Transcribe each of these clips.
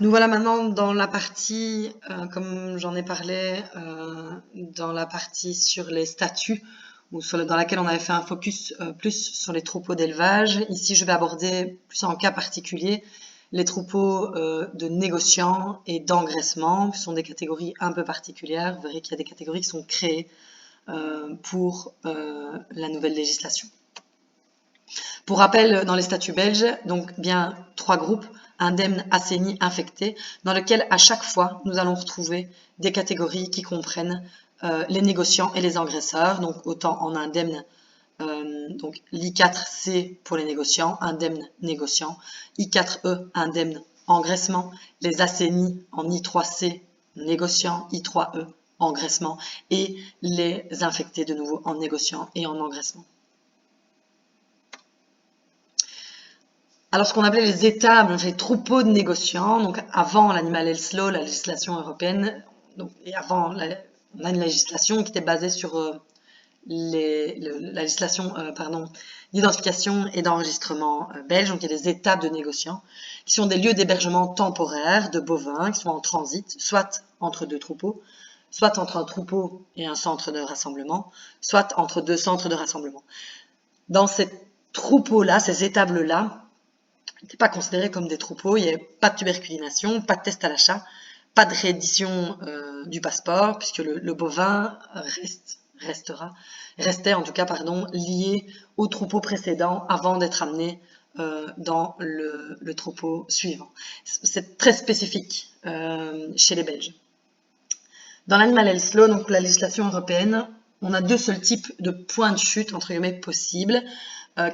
Nous voilà maintenant dans la partie, comme j'en ai parlé, dans la partie sur les statuts, dans laquelle on avait fait un focus plus sur les troupeaux d'élevage. Ici, je vais aborder plus en cas particulier les troupeaux de négociants et d'engraissement, qui sont des catégories un peu particulières. Vous verrez qu'il y a des catégories qui sont créées pour la nouvelle législation. Pour rappel, dans les statuts belges, donc bien 3 groupes, indemnes, assainis, infectés, dans lesquels à chaque fois nous allons retrouver des catégories qui comprennent les négociants et les engraisseurs, donc autant en indemne, donc l'I4C pour les négociants, indemne négociant, I4E indemne engraissement, les assainis en I3C négociant, I3E engraissement et les infectés de nouveau en négociant et en engraissement. Alors, ce qu'on appelait les étables, les troupeaux de négociants, donc avant l'animal health law, la législation européenne, donc, et avant, on a une législation qui était basée sur la législation d'identification et d'enregistrement belge, donc il y a des étapes de négociants, qui sont des lieux d'hébergement temporaire de bovins qui sont en transit, soit entre 2 troupeaux, soit entre un troupeau et un centre de rassemblement, soit entre 2 centres de rassemblement. Dans ces troupeaux-là, ces étables-là, n'étaient pas considérés comme des troupeaux, il n'y avait pas de tuberculination, pas de test à l'achat, pas de réédition du passeport, puisque le bovin restait en tout cas lié au troupeau précédent avant d'être amené dans le troupeau suivant. C'est très spécifique chez les Belges. Dans l'animal health law, donc la législation européenne, on a 2 seuls types de points de chute entre guillemets possibles,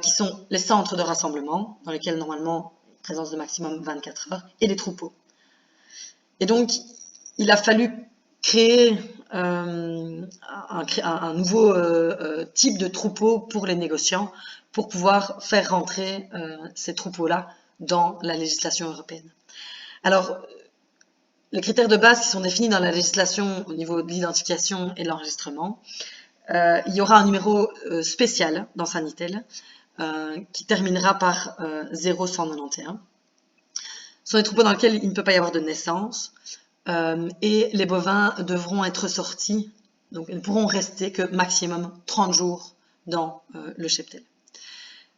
qui sont les centres de rassemblement, dans lesquels normalement présence de maximum 24 heures, et les troupeaux. Et donc, il a fallu créer un nouveau type de troupeau pour les négociants, pour pouvoir faire rentrer ces troupeaux-là dans la législation européenne. Alors, les critères de base qui sont définis dans la législation au niveau de l'identification et de l'enregistrement, il y aura un numéro spécial dans Sanitel qui terminera par 0191. Ce sont des troupeaux dans lesquels il ne peut pas y avoir de naissance et les bovins devront être sortis, donc ils ne pourront rester que maximum 30 jours dans le cheptel.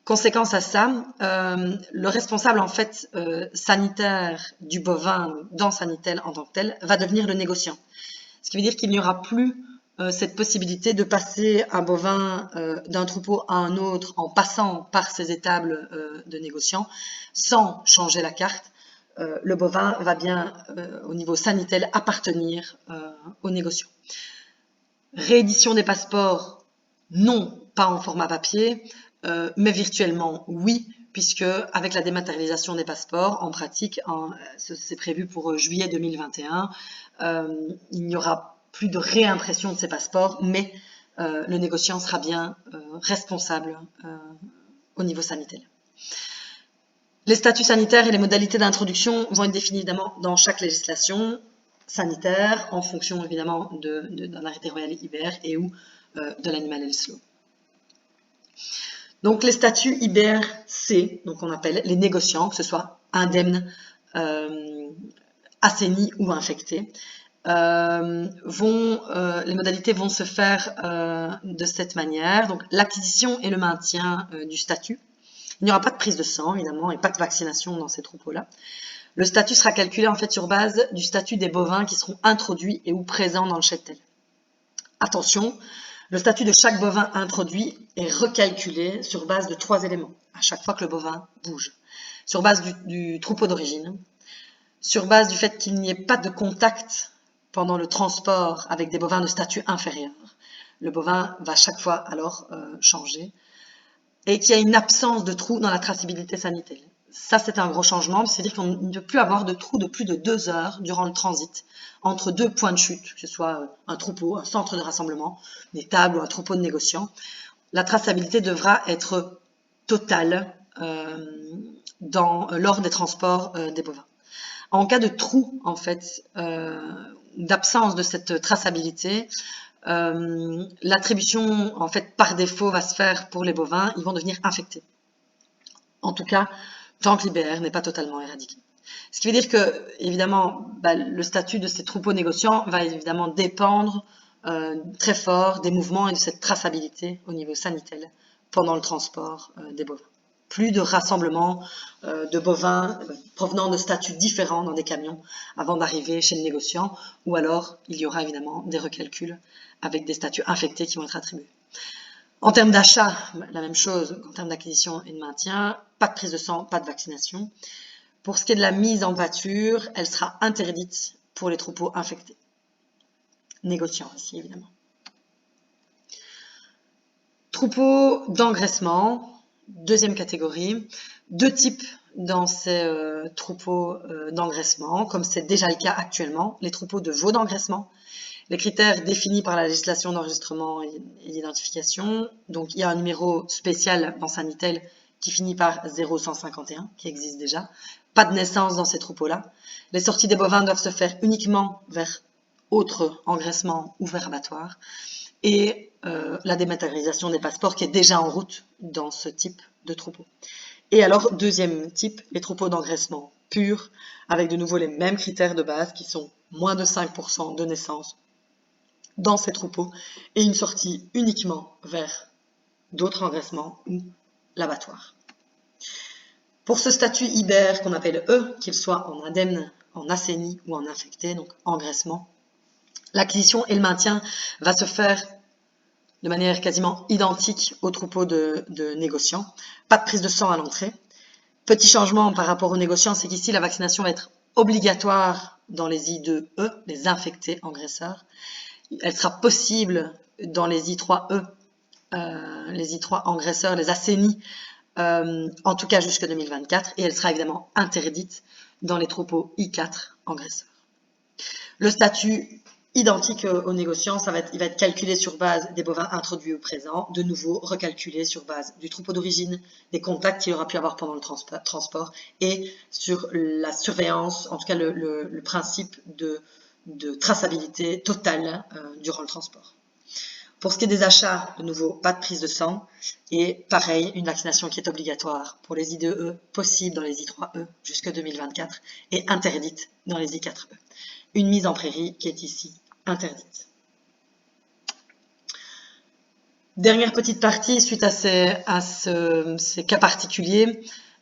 Conséquence à ça, le responsable en fait sanitaire du bovin dans Sanitel en tant que tel va devenir le négociant. Ce qui veut dire qu'il n'y aura plus cette possibilité de passer un bovin d'un troupeau à un autre en passant par ces étables de négociants sans changer la carte. Le bovin va bien, au niveau Sanitel, appartenir aux négociants. Réédition des passeports, non, pas en format papier, mais virtuellement, oui, puisque avec la dématérialisation des passeports, en pratique, c'est prévu pour juillet 2021, il n'y aura plus de réimpression de ces passeports, mais le négociant sera bien responsable au niveau sanitaire. Les statuts sanitaires et les modalités d'introduction vont être définis évidemment dans chaque législation sanitaire, en fonction évidemment d'un arrêté royal IBR et ou de l'animal health law. Donc les statuts IBR-C, donc on appelle les négociants, que ce soit indemnes, assainis ou infectés, les modalités vont se faire de cette manière. Donc l'acquisition et le maintien du statut. Il n'y aura pas de prise de sang, évidemment, et pas de vaccination dans ces troupeaux-là. Le statut sera calculé en fait sur base du statut des bovins qui seront introduits et ou présents dans le cheptel. Attention, le statut de chaque bovin introduit est recalculé sur base de 3 éléments, à chaque fois que le bovin bouge. Sur base du troupeau d'origine, sur base du fait qu'il n'y ait pas de contact pendant le transport avec des bovins de statut inférieur. Le bovin va chaque fois alors changer. Et qu'il y a une absence de trou dans la traçabilité sanitaire. Ça, c'est un gros changement, c'est-à-dire qu'on ne peut plus avoir de trou de plus de 2 heures durant le transit entre 2 points de chute, que ce soit un troupeau, un centre de rassemblement, une étable ou un troupeau de négociants. La traçabilité devra être totale lors des transports des bovins. En cas de trou, en fait, d'absence de cette traçabilité, l'attribution en fait par défaut va se faire pour les bovins, ils vont devenir infectés. En tout cas, tant que l'IBR n'est pas totalement éradiqué. Ce qui veut dire que, évidemment, le statut de ces troupeaux négociants va évidemment dépendre très fort des mouvements et de cette traçabilité au niveau sanitaire pendant le transport des bovins. Plus de rassemblements de bovins provenant de statuts différents dans des camions avant d'arriver chez le négociant, ou alors il y aura évidemment des recalculs avec des statuts infectés qui vont être attribués. En termes d'achat, la même chose, en termes d'acquisition et de maintien, pas de prise de sang, pas de vaccination. Pour ce qui est de la mise en pâture, elle sera interdite pour les troupeaux infectés. Négociants ici, évidemment. Troupeaux d'engraissement, deuxième catégorie. Deux types dans ces troupeaux d'engraissement, comme c'est déjà le cas actuellement. Les troupeaux de veaux d'engraissement. Les critères définis par la législation d'enregistrement et d'identification. Donc, il y a un numéro spécial dans Sanitel qui finit par 0151, qui existe déjà. Pas de naissance dans ces troupeaux-là. Les sorties des bovins doivent se faire uniquement vers autres engraissements ou vers abattoirs. Et la dématérialisation des passeports qui est déjà en route dans ce type de troupeau. Et alors, deuxième type, les troupeaux d'engraissement purs, avec de nouveau les mêmes critères de base qui sont moins de 5% de naissance dans ces troupeaux et une sortie uniquement vers d'autres engraissements ou l'abattoir. Pour ce statut IBER qu'on appelle E, qu'il soit en indemne, en assaini ou en infecté, donc engraissement, l'acquisition et le maintien va se faire de manière quasiment identique aux troupeaux de négociants. Pas de prise de sang à l'entrée. Petit changement par rapport aux négociants, c'est qu'ici la vaccination va être obligatoire dans les I2E, les infectés engraisseurs. Elle sera possible dans les I3E, les I3 engraisseurs, les assainis, en tout cas jusqu'en 2024, et elle sera évidemment interdite dans les troupeaux I4 engraisseurs. Le statut identique aux négociants, il va être calculé sur base des bovins introduits au présent, de nouveau recalculé sur base du troupeau d'origine, des contacts qu'il aura pu avoir pendant le transport, et sur la surveillance, en tout cas le principe de traçabilité totale durant le transport. Pour ce qui est des achats, de nouveau, pas de prise de sang, et pareil, une vaccination qui est obligatoire pour les I2E, possible dans les I3E jusqu'en 2024, et interdite dans les I4E. Une mise en prairie qui est ici interdite. Dernière petite partie, suite à ces cas particuliers,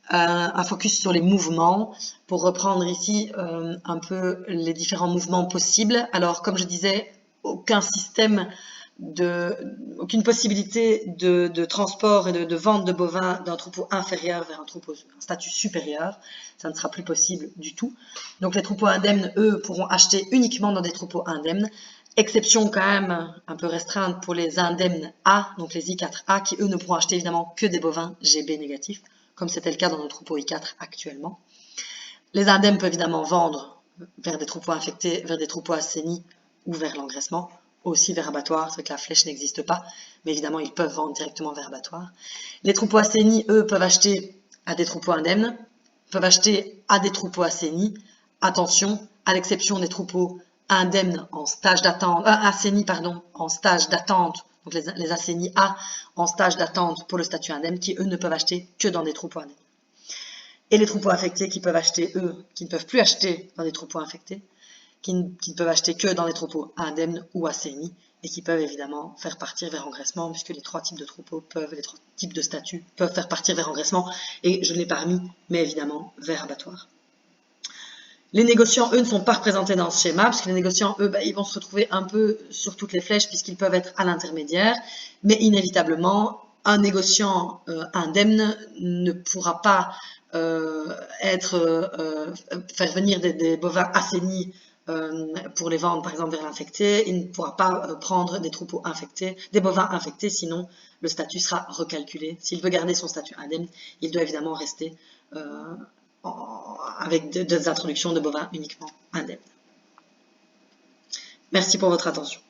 un focus sur les mouvements, pour reprendre ici un peu les différents mouvements possibles. Alors, comme je disais, aucune possibilité de transport et de vente de bovins d'un troupeau inférieur vers un statut supérieur. Ça ne sera plus possible du tout. Donc les troupeaux indemnes, eux, pourront acheter uniquement dans des troupeaux indemnes. Exception quand même un peu restreinte pour les indemnes A, donc les I4A, qui eux ne pourront acheter évidemment que des bovins GB négatifs, comme c'était le cas dans nos troupeaux I4 actuellement. Les indemnes peuvent évidemment vendre vers des troupeaux infectés, vers des troupeaux assainis ou vers l'engraissement, aussi vers abattoir, c'est que la flèche n'existe pas, mais évidemment ils peuvent vendre directement vers abattoir. Les troupeaux assainis, eux, peuvent acheter à des troupeaux indemnes, peuvent acheter à des troupeaux assainis. Attention, à l'exception des troupeaux indemnes en stage d'attente, assainis pardon, en stage d'attente, donc les assainis A en stage d'attente pour le statut indemne, qui eux ne peuvent acheter que dans des troupeaux indemnes. Et les troupeaux infectés qui peuvent acheter, eux, qui ne peuvent plus acheter dans des troupeaux infectés, qui ne peuvent acheter que dans des troupeaux indemnes ou assainis, et qui peuvent évidemment faire partir vers engraissement, puisque les trois types de troupeaux les trois types de statuts peuvent faire partir vers engraissement, et je ne l'ai pas remis, mais évidemment vers abattoir. Les négociants, eux, ne sont pas représentés dans ce schéma, parce que les négociants, eux, ils vont se retrouver un peu sur toutes les flèches, puisqu'ils peuvent être à l'intermédiaire, mais inévitablement, un négociant indemne ne pourra pas faire venir des bovins assainis pour les vendre, par exemple, vers l'infecté. Il ne pourra pas prendre des troupeaux infectés, des bovins infectés, sinon le statut sera recalculé. S'il veut garder son statut indemne, il doit évidemment rester avec des introductions de bovins uniquement indemnes. Merci pour votre attention.